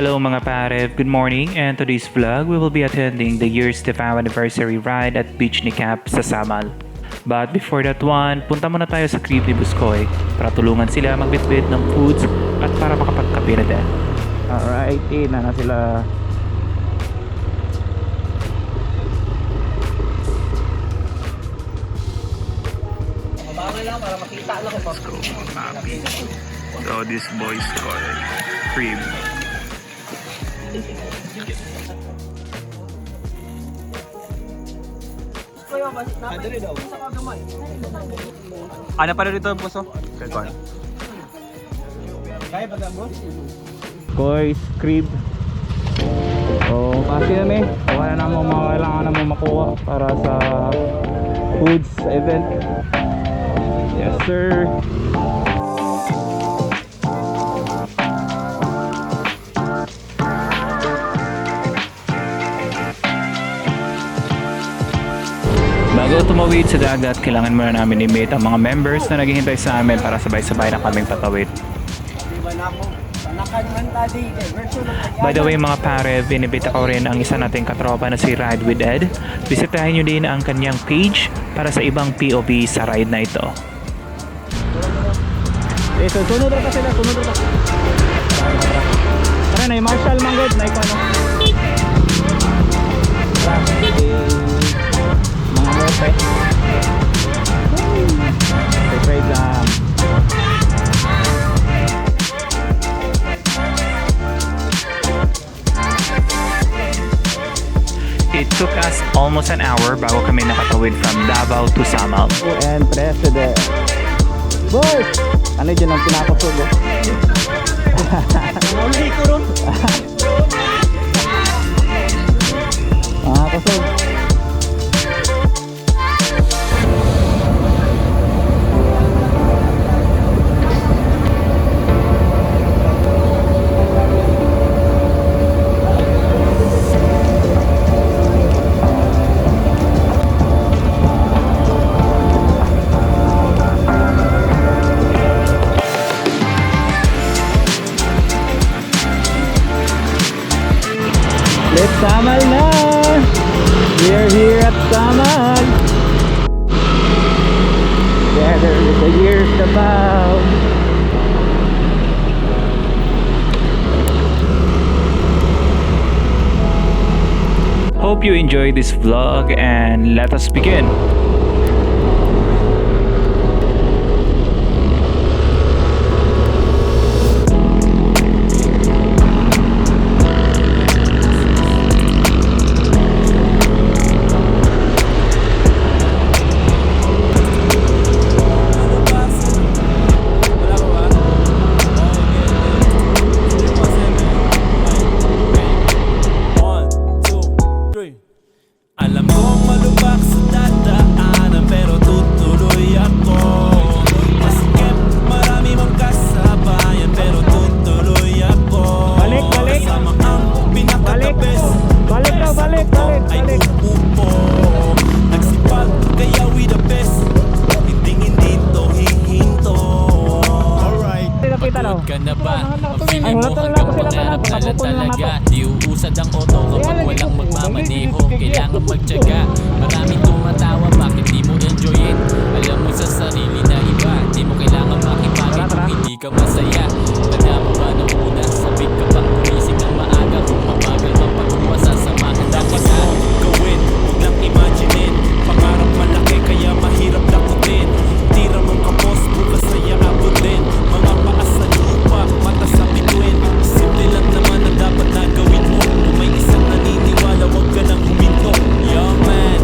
Hello mga pare, good morning, and today's vlog we will be attending the year's Davao anniversary ride at beach ni KAP sa Samal. But before that one, punta muna tayo sa crib ni Buskoy para tulungan sila magbitbit ng foods at para makapagkape na din. Alright, na sila. Mabangan lang para makita lang ko. Let's go mga papi. So this boy's called crib. Ano pa dito puso? Kaya ba mo? Boys crib. So kasi kami, wala na mo mga kailangan na mo makuha para sa foods event. Yes sir. Bago tumawid sa dagat, kailangan muna namin i-meet ang mga members na naghihintay sa amin para sabay-sabay na kaming patawid. By the way mga pare, binibita ko rin ang isa nating katropa na si Ride with Ed. Bisitahin nyo din ang kanyang page para sa ibang POV sa ride na ito. So sunod ra sila, sunod ra. Tara na, Marshall Manggod na ikaw ano. Mga mote. Surprise lang. It took us almost an hour bago kami nakatawid from Davao to Samal. And President. Boys! Ano dyan ang pinakasog? Uli ko ron. Kasog. Let's Samal na! We are here at Samal! Together with the year's Davao! Hope you enjoyed this vlog and let us begin! Alam kong malubak sa dadaanan pero tutuloy ako. Masikip, marami mang kasabayan pero tutuloy ako. Balik! Kasama ang pinaka-the-best. Balik! Ay umupo. Nagsipag, kaya we the best. Hindi to hihinto. Alright, pagod ka na ba? Pag-feeling mo hanggang pangarap na lang talaga. Di uusad ang auto kapag walang magmamaneho. Kailangan magtyaga. Maraming tumatawa, bakit di mo enjoyin? Alam mo sa sarili na iba, di mo kailangan makipagin kung hindi ka masaya. Tanda mo ba nung una, sabik ka pang gumising ng maaga. Kung mabagal mang pag-uwa, sasamahan na kita. Gawin, huwag lang imaginein. Pangarap malaki kaya mahirap lakutin. Tira mong kapos, bukas ay aabutin. Mga paa sa lupa, mata sa bituin. Simple lang naman ang dapat na gawin mo. Kung may isang naniniwala, huwag ka nang huminto. Yo man,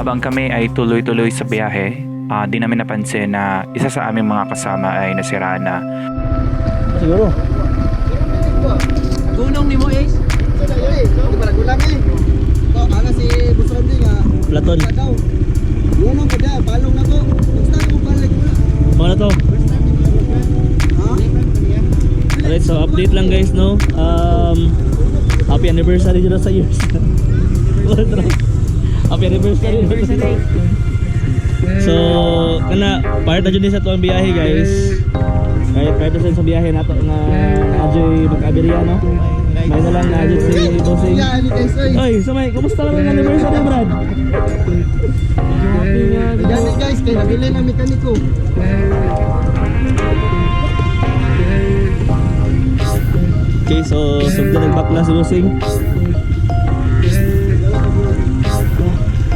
Habang kami ay tuloy-tuloy sa biyahe, di namin napansin na isa sa aming mga kasama ay nasira na. Siguro. Gunong ni mo, Ace? Platon. Gunong ka dyan, palong na ko. Basta ko balik mo na. Mga na to. Alright, so update lang guys, no? Happy anniversary dito sa years. Happy anniversary. So, kana part na dyan sa tuwang biyahe guys. Kahit part na sa biyahe nato na adyo'y mag-abirya, no? May na lang na adyo si Bossing. Oy, Samay, kumusta lang ang anniversary, Brad? Yan guys, kaya nabili na mekaniko. Okay, so nagbakla si Bossing.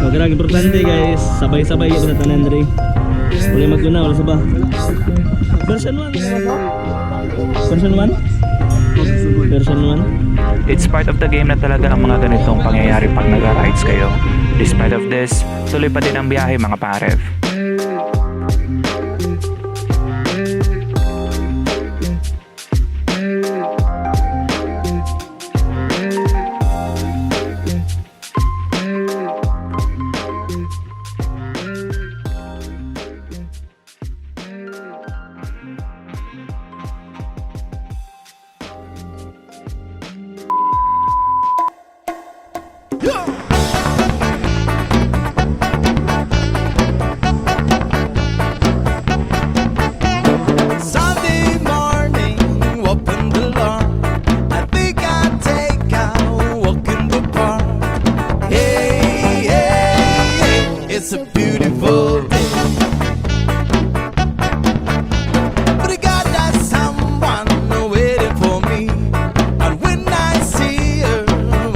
Magandang importante guys, sabay-sabay yung natanan rin. Wala maguna, wala saba. Version 1. Version 1? Version 1. It's part of the game na talaga ang mga ganitong pangyayari pag nag-rides kayo. Despite of this, tuloy pa din ang biyahe mga parev. Sunday morning, open the door. I think I'll take a walk in the park. Hey, hey, hey, it's a beautiful day. But I got that someone waiting for me. And when I see her,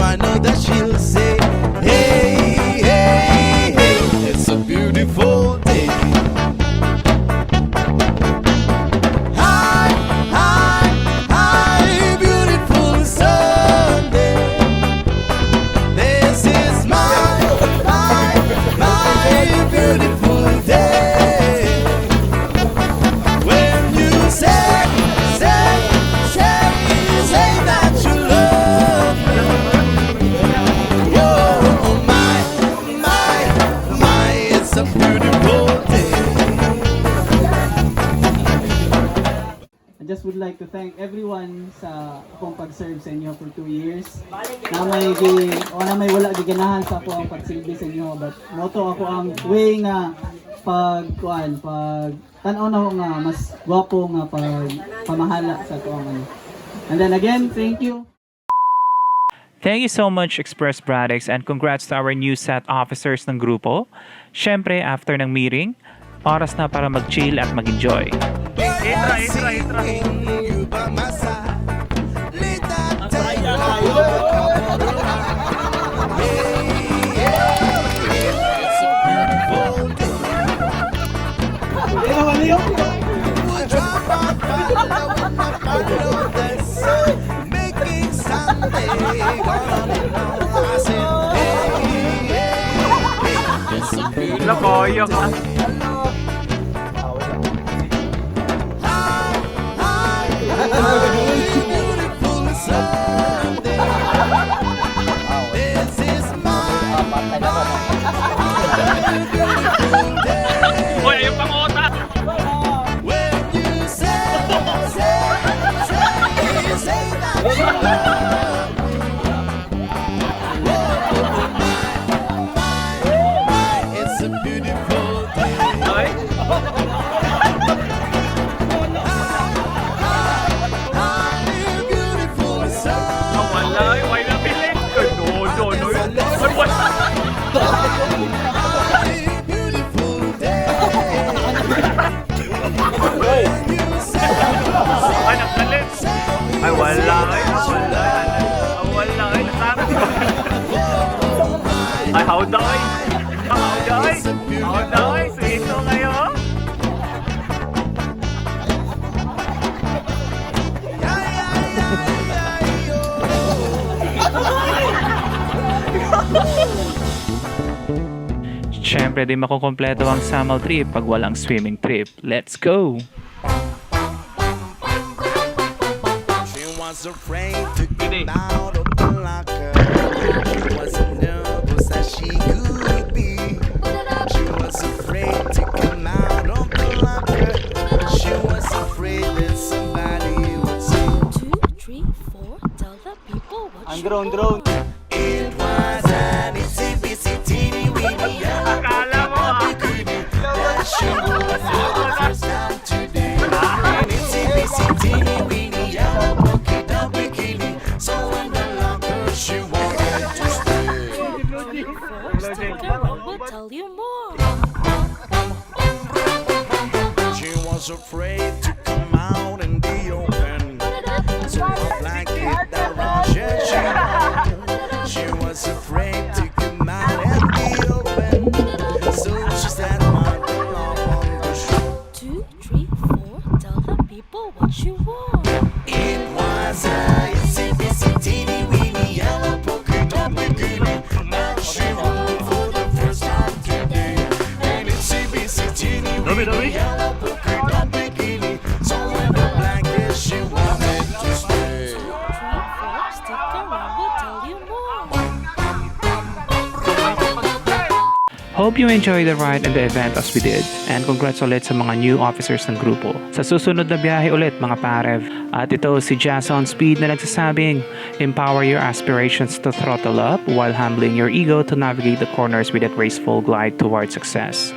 I know that she'll say, hey, hey, hey, it's a beautiful day. Hi, hi, hi, beautiful Sunday. This is my beautiful day. When you say that you love me. Oh, my, it's a beautiful day. I just would like to thank everyone sa akong pag-serve sa inyo for 2 years. Na may wala giganahan sa ako ang pagsilbi sa inyo, but moto ako ang way nga pag tanaw na ko nga mas gwapo nga pamahala sa ako ang ano. And then again, thank you. Thank you so much Express Bradex and congrats to our new set officers ng grupo. Syempre, after ng meeting, oras na para mag-chill at mag-enjoy. Intra. You by my side. Let that take We'll drop our bottle of the sun, making Sunday gone on. I said, hey, it's a beautiful day. Beautiful Sunday. This is my beautiful day. Hoy, ayun pang otas! When you say that you love me. My, it's a beautiful day. Beautiful Sunday. Wala, why na pilit? Beautiful day. When you say Ay, nakalit! Ay, wala ay, nasabi. Ay, howday! Sweeto kayo! syempre di makukompleto ang Samal trip pag walang swimming trip. Let's go! She was afraid to get out of the locker. She was nervous as she could be. She was afraid to come out of the locker. She was afraid that somebody would say 2, 3, 4, tell the people what Ang you drone. it was an itsy bitsy teeny weeny yellow bikini that she wore for the first time today. An itsy bitsy teeny weeny yellow polka dot bikini. So in the locker she wanted to stay. Stick around, we'll tell you more. She was afraid to come out in the open. So a blanket around she wore. She was afraid to come out in the open. So she sat on the lawn on the shore. 2, 3, 4, tell the people what you want. It was a itsy bitsy teeny weeny yellow polka dot bikini that she wore for the first time today. An itsy bitsy teeny weeny yellow polka dot bikini. So in the blanket she wanted to stay. 2, 3, 4, stick around, we'll tell you more. Hope you enjoyed the ride and the event as we did. And congrats ulit sa mga new officers ng grupo. Sa susunod na biyahe ulit mga parev. At ito si Jason Speed na nagsasabing, empower your aspirations to throttle up while humbling your ego to navigate the corners with a graceful glide towards success.